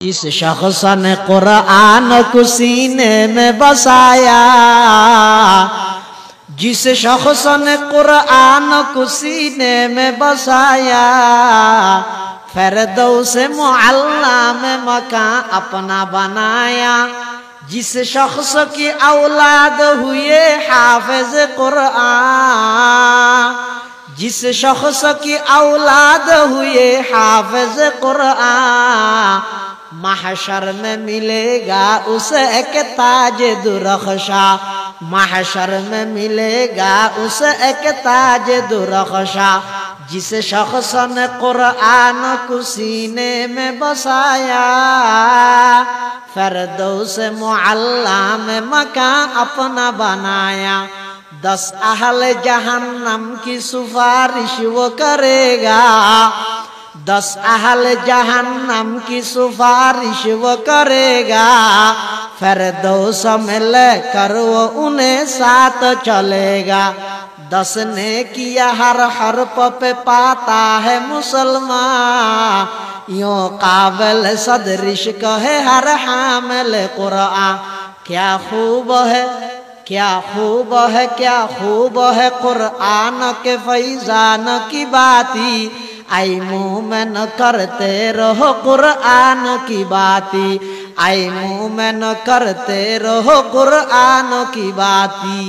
इस शख्स ने कुरान को सीने में बसाया, जिस शख्स ने कुरान को सीने में बसाया, फिरदौस मुअल्ला में मकान अपना बनाया। जिस शख्स की औलाद हुए हाफिज कुरान, जिस शख्स की औलाद हुए हाफिज कुरान, महशर में मिलेगा उसे एक ताज दुरख्शा, महशर में मिलेगा उसे एक ताज दुरख्शा। जिस शख्स ने कुरान को सीने में बसाया, फिरदौस मुअल्ला में मकान अपना बनाया। 10 अहल जहन्नम की सिफारिश वो करेगा, 10 अहल जहन्नम की सिफारिश वो करेगा। फिरदौस में लेकर वो उन्हें साथ चलेगा। 10 ने किया हर हर्फ पे पाता है मुसलमान, यूं काबिल सदरिश कहे हर हामिल कुरान। क्या खूब है, क्या खूब है, क्या खूब है कुरान के फैजान की बाती। आई मोमिन करते रहो कुरान की बाती, आई मोमिन करते रहो कुरान की बाती।